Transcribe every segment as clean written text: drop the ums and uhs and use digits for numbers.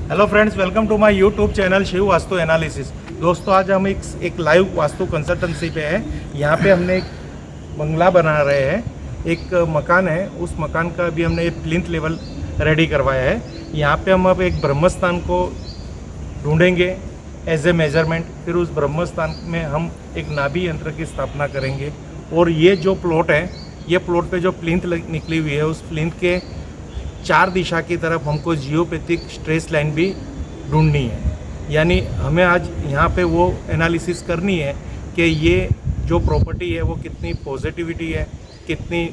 Hello friends, welcome to my YouTube channel Shiv Vastu analysis. दोस्तों, आज हम एक लाइव वास्तु कंसल्टेंसी पे हैं। यहाँ पे हमने एक बंगला बना रहे हैं, एक मकान है। उस मकान का अभी हमने एक प्लिंथ लेवल रेडी करवाया है। यहाँ पे हम अब एक ब्रह्मस्थान को ढूंढेंगे एज ए मेजरमेंट। फिर उस ब्रह्मस्थान में हम एक नाभि यंत्र की स्थापना करेंगे। और ये जो प्लॉट है, ये प्लॉट पे जो प्लिंथ निकली हुई है, उस प्लिंथ के 4 दिशा की तरफ हमको जियोपैथिक स्ट्रेस लाइन भी ढूंढनी है। यानी हमें आज यहाँ पे वो एनालिसिस करनी है कि ये जो प्रॉपर्टी है वो कितनी पॉजिटिविटी है, कितनी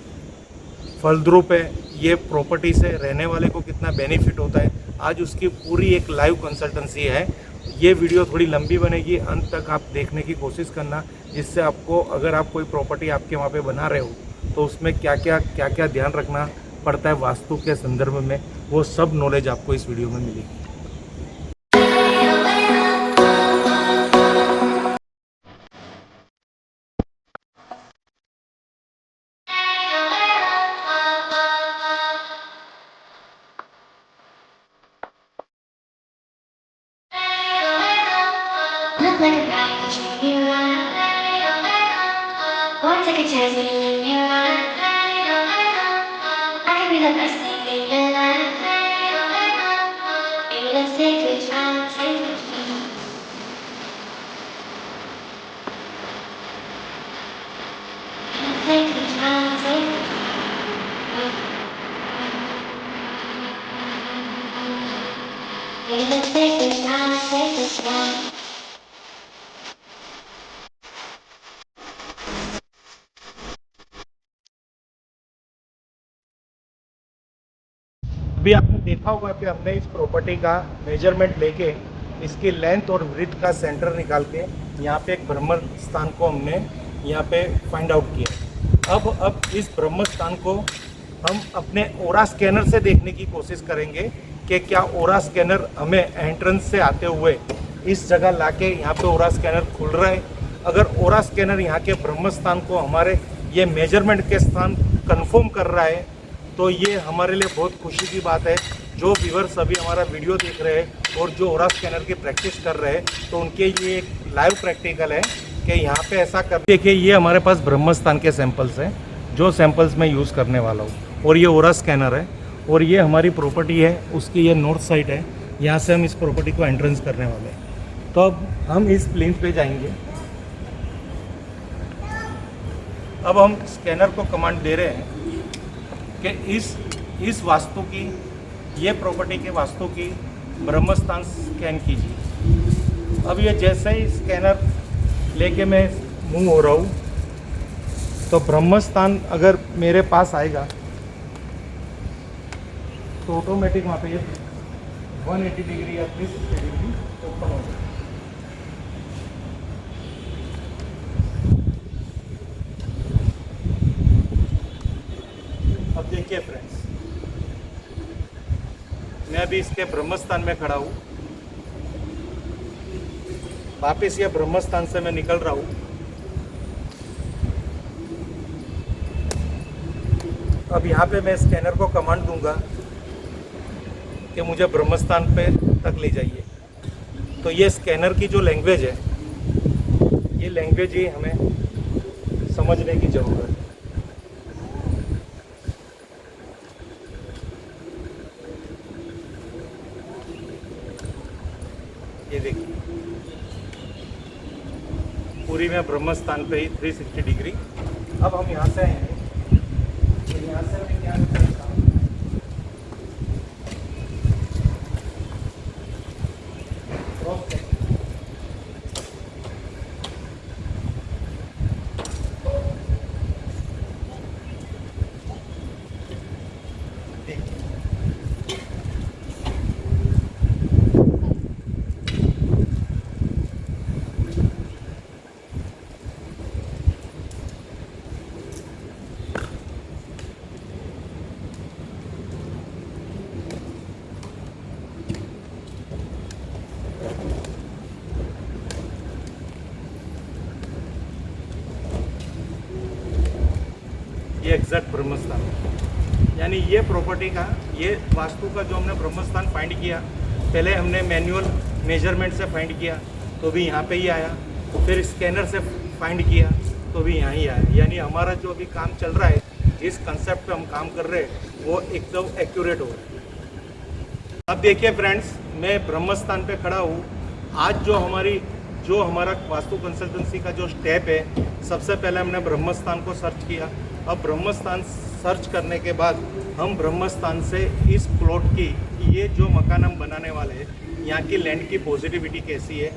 फलद्रुप है, ये प्रॉपर्टी से रहने वाले को कितना बेनिफिट होता है। आज उसकी पूरी एक लाइव कंसल्टेंसी है। ये वीडियो थोड़ी लंबी बनेगी, अंत तक आप देखने की कोशिश करना, जिससे आपको, अगर आप कोई प्रॉपर्टी आपके वहाँ पे बना रहे हो, तो उसमें क्या क्या ध्यान रखना पड़ता है वास्तु के संदर्भ में, वो सब नॉलेज आपको इस वीडियो में मिलेगी। Look like a guy who's in your line. Won't take a chance when you're in your line. I can be the best thing in your life. Maybe let's take a try, take a try. Take a try, take a try. Maybe let's take a try, take a try. अभी आपने देखा होगा कि हमने इस property का measurement लेके इसकी लेंथ और विड्थ का सेंटर निकाल के यहाँ पे एक ब्रह्म स्थान को हमने यहाँ पे फाइंड आउट किया। अब इस ब्रह्म स्थान को हम अपने ओरा स्कैनर से देखने की कोशिश करेंगे कि क्या ओरा स्कैनर हमें एंट्रेंस से आते हुए इस जगह लाके यहाँ पे ओरा स्कैनर खुल रहा है। अगर ओरा स्कैनर यहाँ के ब्रह्म स्थान को, हमारे ये मेजरमेंट के स्थान कंफर्म कर रहा है, तो ये हमारे लिए बहुत खुशी की बात है। जो व्यूअर्स अभी हमारा वीडियो देख रहे हैं और जो ओरा स्कैनर की प्रैक्टिस कर रहे हैं, तो उनके लिए एक लाइव प्रैक्टिकल है कि यहाँ पे ऐसा कर। देखिए, ये हमारे पास ब्रह्मस्थान के सैंपल्स हैं, जो सैंपल्स मैं यूज़ करने वाला हूँ। और ये ओरा स्कैनर है, और ये हमारी प्रॉपर्टी है, उसकी ये नॉर्थ साइड है। यहाँ से हम इस प्रॉपर्टी को एंट्रेंस करने वाले हैं। तो अब हम इस प्लिंथ पे जाएंगे। अब हम स्कैनर को कमांड दे रहे हैं कि इस वास्तु की, ये प्रॉपर्टी के वास्तु की ब्रह्मस्थान स्कैन कीजिए। अब ये जैसे ही स्कैनर लेके मैं मूव हो रहा हूँ, तो ब्रह्मस्थान अगर मेरे पास आएगा तो ऑटोमेटिक वहाँ पे ये 180 डिग्री या 360 डिग्री ओपन हो जाएगा। अब देखिए फ्रेंड्स, मैं अभी इसके ब्रह्मस्थान में खड़ा हूँ। वापिस ये ब्रह्मस्थान से मैं निकल रहा हूँ। अब यहाँ पे मैं स्कैनर को कमांड दूंगा कि मुझे ब्रह्मस्थान पे तक ले जाइए। तो ये स्कैनर की जो लैंग्वेज है, ये लैंग्वेज ही हमें समझने की ज़रूरत है। ये देखिए, पूरी में ब्रह्मस्थान पे ही 360 डिग्री। अब हम यहाँ से आएंगे, तो यहाँ से मैं क्या करता हूँ, ये एग्जैक्ट ब्रह्मस्थान, यानी ये प्रॉपर्टी का, ये वास्तु का जो हमने ब्रह्मस्थान फाइंड किया, पहले हमने मैनुअल मेजरमेंट से फाइंड किया तो भी यहाँ पे ही आया, फिर स्कैनर से फाइंड किया तो भी यहाँ ही आया। यानी हमारा जो अभी काम चल रहा है, जिस कंसेप्ट पे हम काम कर रहे हैं वो एकदम एक्यूरेट हो रहा है। अब देखिए फ्रेंड्स, मैं ब्रह्म स्थान पे खड़ा हूँ। आज जो हमारा वास्तु कंसल्टेंसी का जो स्टेप है, सबसे पहले हमने ब्रह्म स्थान को सर्च किया। अब ब्रह्म स्थान सर्च करने के बाद हम ब्रह्म स्थान से इस प्लॉट की, ये जो मकान हम बनाने वाले हैं, यहाँ की लैंड की पॉजिटिविटी कैसी है,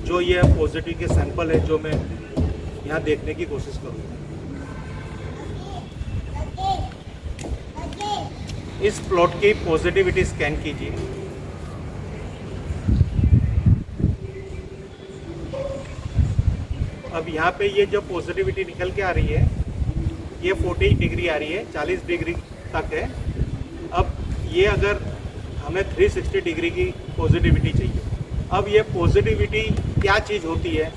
जो ये पॉजिटिव के सैंपल है जो मैं यहाँ देखने की कोशिश करूँगा। इस प्लॉट की पॉजिटिविटी स्कैन कीजिए। अब यहाँ पे ये जो पॉजिटिविटी निकल के आ रही है, ये 40 डिग्री आ रही है, 40 डिग्री तक है। अब ये अगर हमें 360 डिग्री की पॉजिटिविटी चाहिए। अब ये पॉजिटिविटी क्या चीज़ होती है,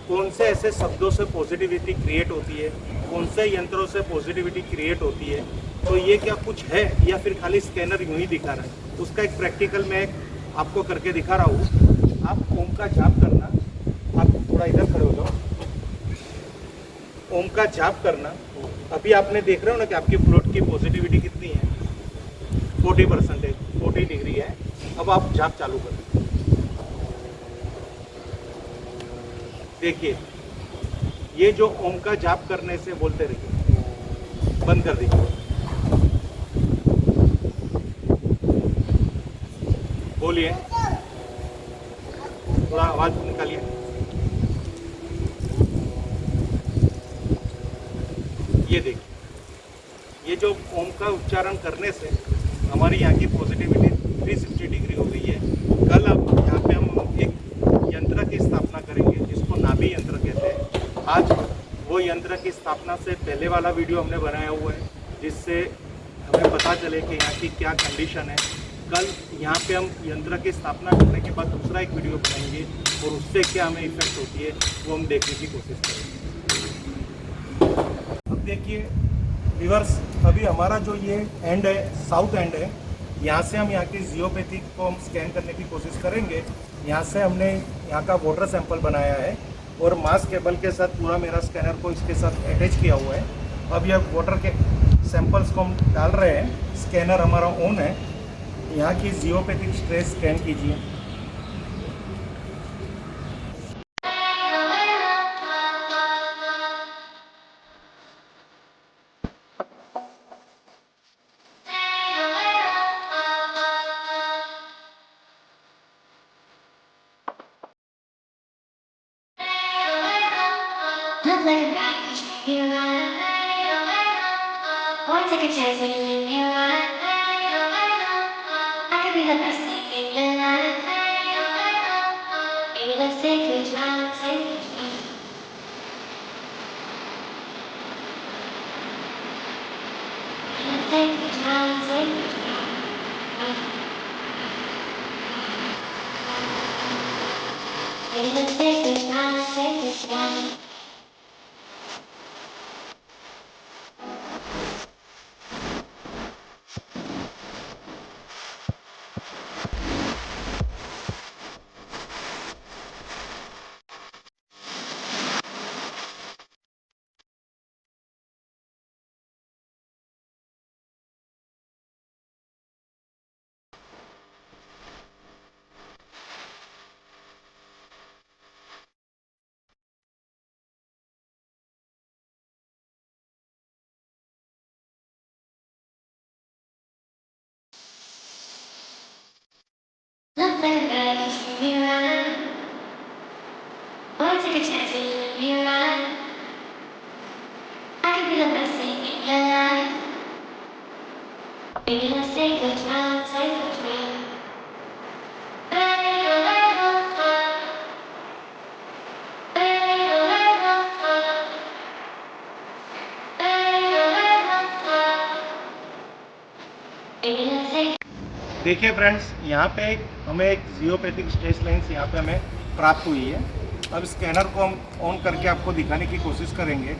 कौन से ऐसे शब्दों से पॉजिटिविटी क्रिएट होती है, कौन से यंत्रों से पॉजिटिविटी क्रिएट होती है, तो ये क्या कुछ है या फिर खाली स्कैनर यूँ ही दिखा रहा है, उसका एक प्रैक्टिकल मैं आपको करके दिखा रहा हूँ। आप ओम का जाप करना, आप थोड़ा इधर खड़े हो जाओ। ओम का जाप करना। अभी आपने देख रहे हो ना कि आपकी प्लॉट की पॉजिटिविटी कितनी है, 40% है, 40 डिग्री है। अब आप जाप चालू करें। देखिए, ये जो ओम का जाप करने से बोलते रहिए, बंद कर दीजिए, बोलिए, थोड़ा आवाज निकालिए। ये देखिए, ये जो ओम का उच्चारण करने से हमारी यहाँ की पॉजिटिविटी 360 डिग्री हो गई है। कल अब यहाँ पे हम एक यंत्र की स्थापना करेंगे जिसको नाभि यंत्र कहते हैं। आज वो यंत्र की स्थापना से पहले वाला वीडियो हमने बनाया हुआ है, जिससे हमें पता चले कि यहाँ की क्या कंडीशन है। कल यहाँ पे हम यंत्र की स्थापना करने के बाद दूसरा एक वीडियो बनाएंगे और उससे क्या हमें इफेक्ट होती है वो हम देखने की कोशिश करेंगे। देखिए व्यूअर्स, अभी हमारा जो ये एंड है, साउथ एंड है, यहाँ से हम यहाँ की जियोपैथिक को हम स्कैन करने की कोशिश करेंगे। यहाँ से हमने यहाँ का वाटर सैंपल बनाया है और मास केबल के साथ पूरा मेरा स्कैनर को इसके साथ अटैच किया हुआ है। अब यह वाटर के सैंपल्स को हम डाल रहे हैं। स्कैनर हमारा ऑन है। यहाँ की जियोपैथिक स्ट्रेस स्कैन कीजिए। Love like a rocket, you run. Won't take a chance when you leave me alone. I could be the best thing in your life. Baby, let's take a drive, take a drive. Let's take a drive, take a drive. Baby, let's take a drive, take a drive. Love like a rocket, you run. Won't take a chance when you leave me alone. I could be the best thing in your life. Baby, let's take a drive, take a drive. Baby, let's take. देखिए friends, यहाँ पे हमें एक geopathic stress lens यहाँ पे हमें प्राप्त हुई है। अब स्कैनर को हम ऑन करके आपको दिखाने की कोशिश करेंगे।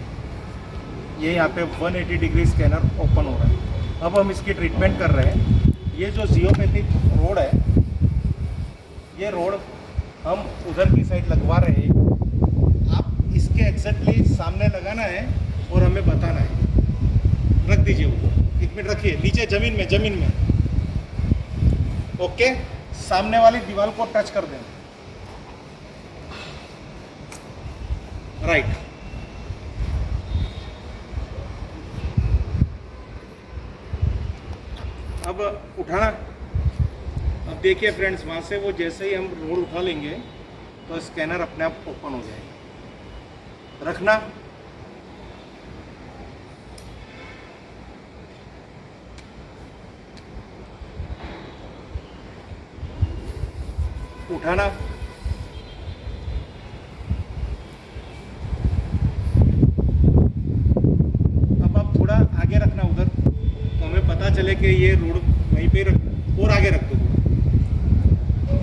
ये यहाँ पे 180 डिग्री स्कैनर ओपन हो रहा है। अब हम इसकी ट्रीटमेंट कर रहे हैं। ये जो जियोपैथिक रोड है, ये रोड हम उधर की साइड लगवा रहे हैं, आप इसके एग्जैक्टली सामने लगाना है और हमें बताना है। रख दीजिए वो, 1 मिनट रखिए नीचे ज़मीन में। ओके, सामने वाली दीवार को टच कर दें। राइट, अब उठाना। अब देखिए फ्रेंड्स, वहाँ से वो जैसे ही हम रोड उठा लेंगे तो स्कैनर अपने आप ओपन हो जाएगा। रखना, उठाना, अब आप थोड़ा आगे रखना उधर, तो हमें पता चले कि ये रोड वहीं पे रख, और आगे रख दो।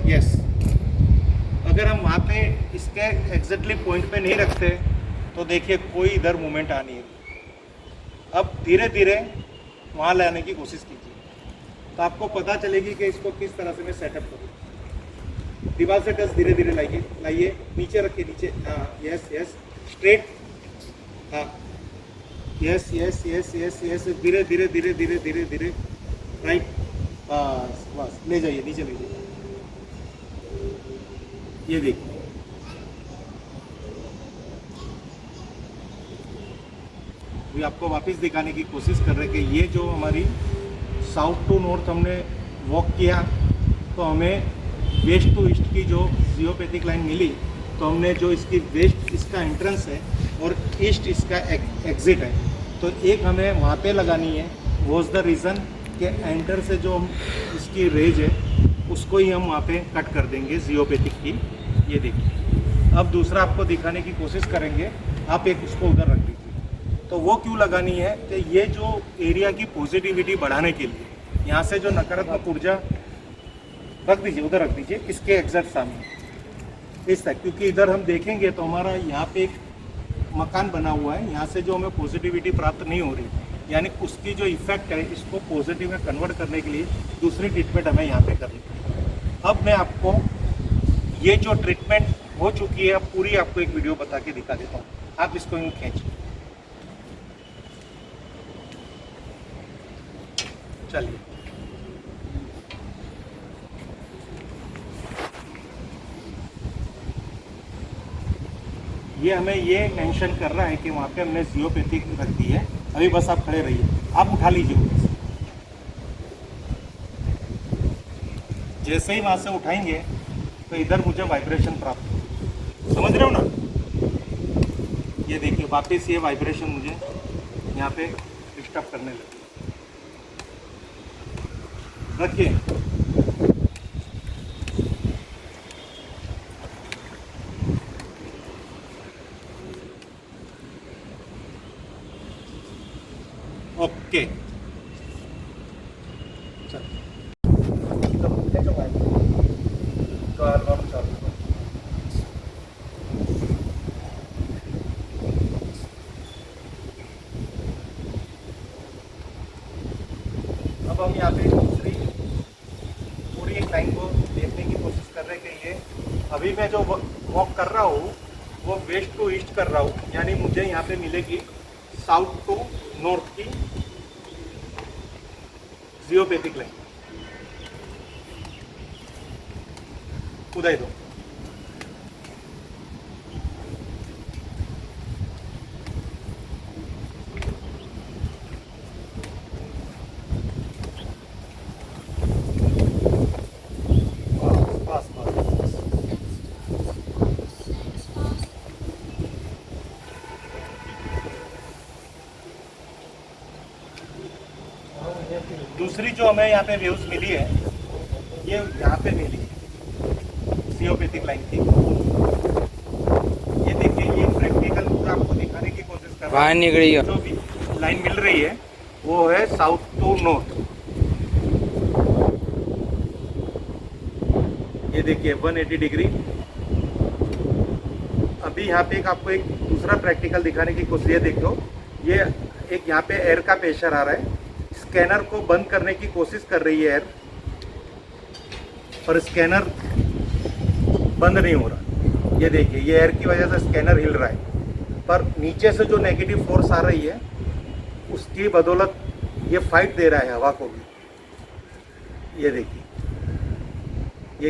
यस, अगर हम वहाँ पे इसके एग्जैक्टली पॉइंट पे नहीं रखते तो देखिए कोई इधर मूवमेंट आ नहीं है। अब धीरे धीरे वहाँ लाने की कोशिश कीजिए, तो आपको पता चलेगी कि इसको किस तरह से मैं सेटअप करूँ। दीवार से टच धीरे धीरे लाइए, नीचे रखिए, नीचे, हाँ, यस यस, स्ट्रेट, हाँ, yes yes yes yes yes, धीरे धीरे धीरे धीरे धीरे धीरे, राइट, बस बस, ले जाइए, नीचे ले जाइए। ये देखिए, अभी आपको वापस दिखाने की कोशिश कर रहे हैं कि ये जो हमारी साउथ टू नॉर्थ हमने वॉक किया तो हमें वेस्ट टू ईस्ट की जो जियोपैथिक लाइन मिली, तो हमने जो इसकी वेस्ट इसका एंट्रेंस है और ईस्ट इसका एग्जिट है, तो एक हमें वहाँ पे लगानी है। वॉज द रीज़न कि एंटर से जो इसकी रेंज है उसको ही हम वहाँ पे कट कर देंगे जियोपैथिक की। ये देखिए, अब दूसरा आपको दिखाने की कोशिश करेंगे। आप एक उसको उधर रख दीजिए। तो वो क्यों लगानी है कि ये जो एरिया की पॉजिटिविटी बढ़ाने के लिए, यहाँ से जो नकारात्मक ऊर्जा, रख दीजिए उधर, रख दीजिए इसके एग्जैक्ट सामने इस तक, क्योंकि इधर हम देखेंगे तो हमारा यहाँ पे एक मकान बना हुआ है, यहाँ से जो हमें पॉजिटिविटी प्राप्त नहीं हो रही, यानी उसकी जो इफेक्ट है इसको पॉजिटिव में कन्वर्ट करने के लिए दूसरी ट्रीटमेंट हमें यहाँ पे करनी पड़ेगी। अब मैं आपको ये जो ट्रीटमेंट हो चुकी है, अब पूरी आपको एक वीडियो बता के दिखा देता हूँ। आप इसको यूँ खींचिए, चलिए, ये हमें ये मेंशन कर रहा है कि वहाँ पे हमने जियोपैथिक रख दी है। अभी बस आप खड़े रहिए, आप उठा लीजिए ऊपर से। जैसे ही वहाँ से उठाएंगे तो इधर मुझे वाइब्रेशन प्राप्त हो, समझ रहे हो ना। ये देखिए वापस ये वाइब्रेशन मुझे यहाँ पे डिस्टर्ब करने लगे। रखिए, ओके, अब हम यहाँ पे दूसरी पूरी एक लाइन को देखने की कोशिश कर रहे हैं कि ये अभी मैं जो वॉक कर रहा हूँ वो वेस्ट टू ईस्ट कर रहा हूँ, यानी मुझे यहाँ पे मिलेगी साउथ टू नॉर्थ की जियोपैथिक लाइन। उदय दो, बस बस बस। दूसरी जो हमें यहाँ पे व्यूज मिली है, ये यहाँ पे मिली है जियोपैथिक लाइन की। ये देखिए, ये प्रैक्टिकल पूरा आपको दिखाने की कोशिश कर रहा हूं। जो भी लाइन मिल रही है वो है साउथ टू नॉर्थ। ये देखिए 180 डिग्री। अभी यहाँ पे एक आपको एक दूसरा प्रैक्टिकल दिखाने की कोशिश, ये देखो, ये एक यहाँ पे एयर का प्रेशर आ रहा है, स्कैनर को बंद करने की कोशिश कर रही है एयर, पर स्कैनर बंद नहीं हो रहा। ये देखिए, ये एयर की वजह से स्कैनर हिल रहा है, पर नीचे से जो नेगेटिव फोर्स आ रही है उसकी बदौलत ये फाइट दे रहा है हवा को भी। ये देखिए,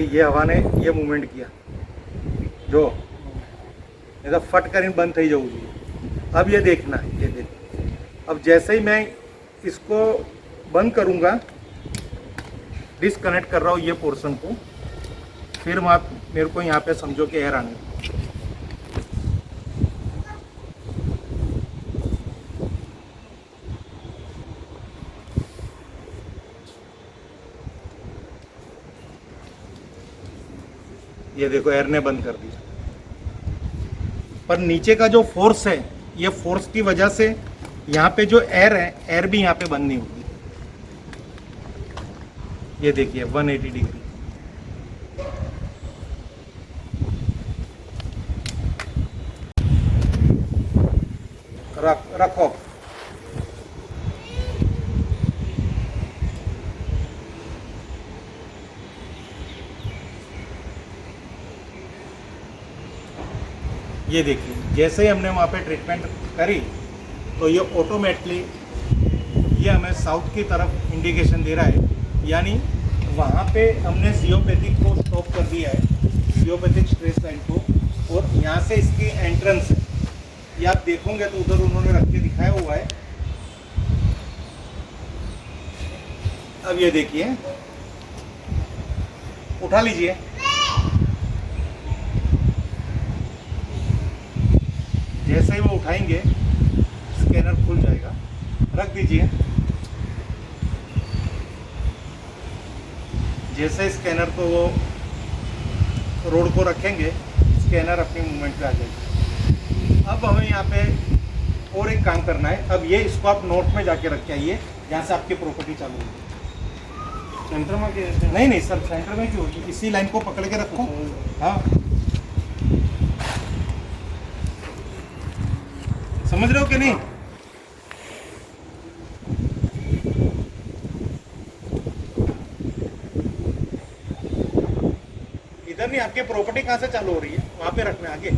ये हवा ने ये मूवमेंट किया, जो नहीं तो फट कर बंद थी जाऊगी। अब ये देखना है, ये देखिए, अब जैसे ही मैं इसको बंद करूँगा, डिसकनेक्ट कर रहा हूँ ये पोर्शन को, फिर वहाँ मेरे को यहाँ पे समझो कि एयर आने। ये देखो, एयर ने बंद कर दिया, पर नीचे का जो फोर्स है, ये फोर्स की वजह से यहाँ पे जो एयर है, एयर भी यहाँ पे बंद नहीं होगी। ये देखिए 180 डिग्री। रखो। ये देखिए, जैसे ही हमने वहाँ पे ट्रीटमेंट करी तो ये ऑटोमेटिकली ये हमें साउथ की तरफ इंडिकेशन दे रहा है, यानी वहाँ पे हमने जियोपैथिक को स्टॉप कर दिया है, जियोपैथिक स्ट्रेस लाइन को, और यहाँ से इसकी एंट्रेंस है। ये आप देखोगे तो उधर उन्होंने रख के दिखाया हुआ है। अब ये देखिए, उठा लीजिए, जैसे ही वो उठाएंगे स्कैनर खुल जाएगा। रख दीजिए। जैसे स्कैनर को वो रोड को रखेंगे, स्कैनर अपनी मूवमेंट पे आ जाएगी। अब हमें यहाँ पे और एक काम करना है। अब ये इसको आप नोट में जाके रख के आइए, जहाँ से आपकी प्रॉपर्टी चालू होगी। सेंटर में? नहीं सर, सेंटर में क्यों? इसी लाइन को पकड़ के रखो। हाँ, समझ रहे हो कि नहीं? इधर नहीं, आपकी प्रॉपर्टी कहाँ से चालू हो रही है, वहां पे रखना आगे।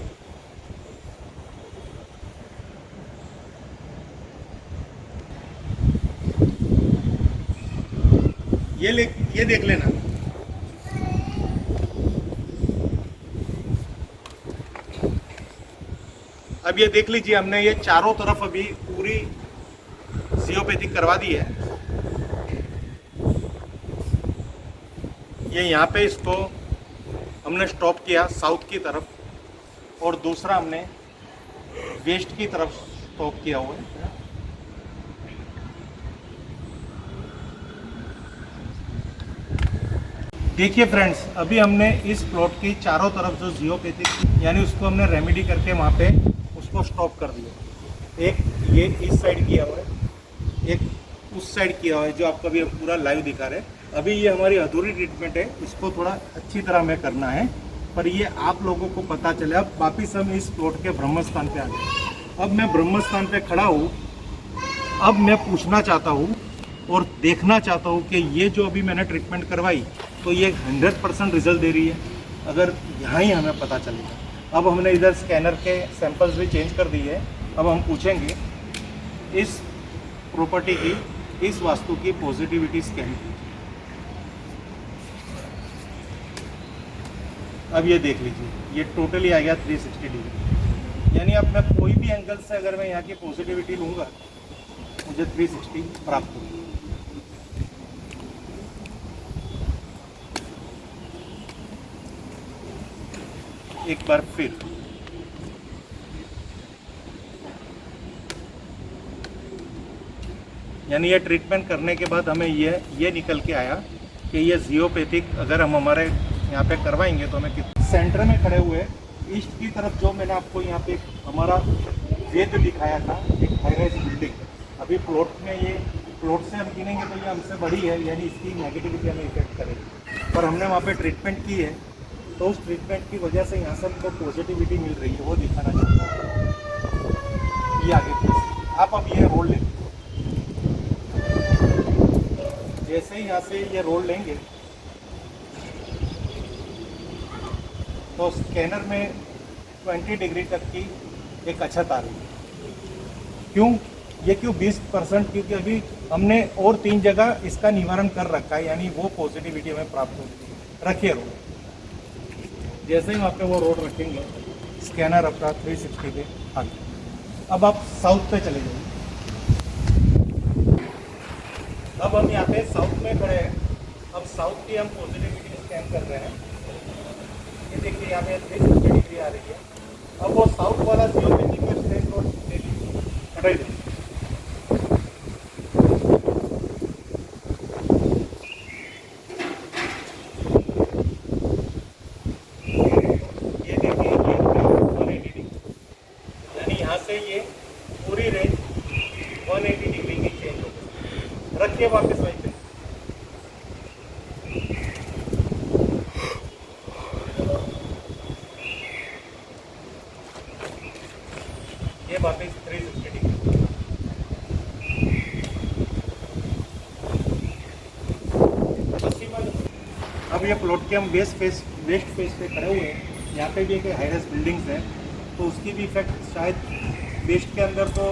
ये देख लेना। अब ये देख लीजिए, हमने ये चारों तरफ अभी पूरी जियोपैथिक करवा दी है। ये यहाँ पे इसको हमने स्टॉप किया साउथ की तरफ, और दूसरा हमने वेस्ट की तरफ स्टॉप किया हुआ है। देखिए फ्रेंड्स, अभी हमने इस प्लॉट की चारों तरफ जो जियोपैथिक, यानी उसको हमने रेमेडी करके वहाँ पे उसको स्टॉप कर दिया। एक ये इस साइड किया हुआ है, एक उस साइड किया हुआ है, जो आपको अभी पूरा लाइव दिखा रहे हैं। अभी ये हमारी अधूरी ट्रीटमेंट है, इसको थोड़ा अच्छी तरह हमें करना है, पर ये आप लोगों को पता चले। अब वापिस हम इस प्लॉट के ब्रह्म स्थान पे आ गए। अब मैं ब्रह्म स्थान पे खड़ा हूँ। अब मैं पूछना चाहता हूँ और देखना चाहता हूँ कि ये जो अभी मैंने ट्रीटमेंट करवाई, तो ये 100% रिजल्ट दे रही है, अगर यहाँ ही हमें पता चलेगा। अब हमने इधर स्कैनर के सैंपल्स भी चेंज कर दिए हैं। अब हम पूछेंगे इस प्रॉपर्टी की, इस वास्तु की पॉजिटिविटी स्कैन की। अब ये देख लीजिए, ये टोटली आ गया 360 डिग्री, यानी अब मैं कोई भी एंगल से अगर मैं यहाँ की पॉजिटिविटी लूँगा, मुझे 360 प्राप्त होगी। एक बार फिर यानी ये ट्रीटमेंट करने के बाद हमें ये निकल के आया कि ये जियोपैथिक अगर हम हमारे यहाँ पे करवाएंगे तो हमें सेंटर में खड़े हुए ईस्ट की तरफ, जो मैंने आपको यहाँ पे हमारा वेद दिखाया था, एक हाईराइज बिल्डिंग, अभी प्लॉट में ये प्लॉट से हम गिनेंगे तो ये हमसे बड़ी है, यानी इसकी नेगेटिविटी हमें इफेक्ट करेगी। पर हमने वहाँ पे ट्रीटमें't की है, तो उस ट्रीटमेंट की वजह से यहाँ से हमको पॉजिटिविटी मिल रही है, वो दिखाना चाहता हूँ। ये आगे प्लीज आप अब ये रोल लें। जैसे ही यहाँ से ये रोल लेंगे, तो स्कैनर में 20 डिग्री तक की एक अछत आ रही है। क्यों? ये क्यों 20%? क्योंकि अभी हमने और 3 जगह इसका निवारण कर रखा है, यानी वो पॉजिटिविटी हमें प्राप्त होगी। रखिए रोड, जैसे ही वहाँ पे वो रोड रखेंगे स्कैनर अपना 360 पे आ गया। अब आप साउथ पे चले जाइए। अब हम यहाँ पे साउथ में खड़े हैं। अब साउथ की हम पॉजिटिविटी स्कैन कर रहे हैं। ये देखिए यहाँ पे 360 डिग्री आ रही है। अब वो साउथ वाला जियोमेट्रिक का स्ट्रेट रोड ले लीजिए, हटाई दीजिए। ये देखिए ये 180 डिग्री, यानी यहाँ से ये पूरी रेंज 180 डिग्री की चेंज हो गई। रखिए वापस वहीं पे। ये वापस 360 डिग्री। अब ये प्लॉट के हम वेस्ट फेस पे खड़े हुए हैं। यहाँ पे भी एक हाईराइज बिल्डिंग्स है, तो उसकी भी इफेक्ट शायद वेस्ट के अंदर तो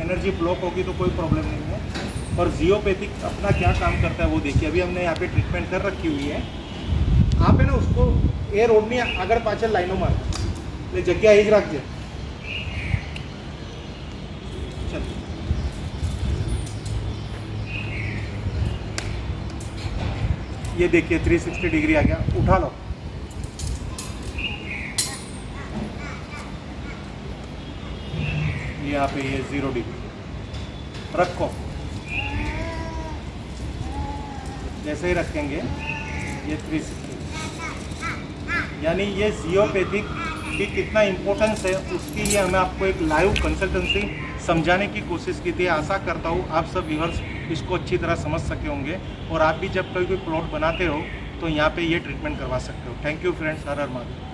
एनर्जी ब्लॉक होगी तो कोई प्रॉब्लम नहीं है। और जियोपैथिक अपना क्या काम करता है वो देखिए। अभी हमने यहाँ पे ट्रीटमेंट कर रखी हुई है। आप है ना उसको ए रोड नहीं आगर पाचल लाइनों मार ले जगह ही रख दे। चल ये देखिए 360 डिग्री आ गया। उठा लो। यहाँ पे ये 0 डिग्री रखो। जैसे ही रखेंगे ये 360, यानी ये जियोपैथिक की कितना इम्पोर्टेंस है उसकी ये हमें आपको एक लाइव कंसल्टेंसी समझाने की कोशिश की थी। आशा करता हूँ आप सब व्यूअर्स इसको अच्छी तरह समझ सके होंगे और आप भी जब कोई प्लॉट बनाते हो तो यहाँ पे ये ट्रीटमेंट करवा सकते हो। Thank you friends. Her her Mahadev.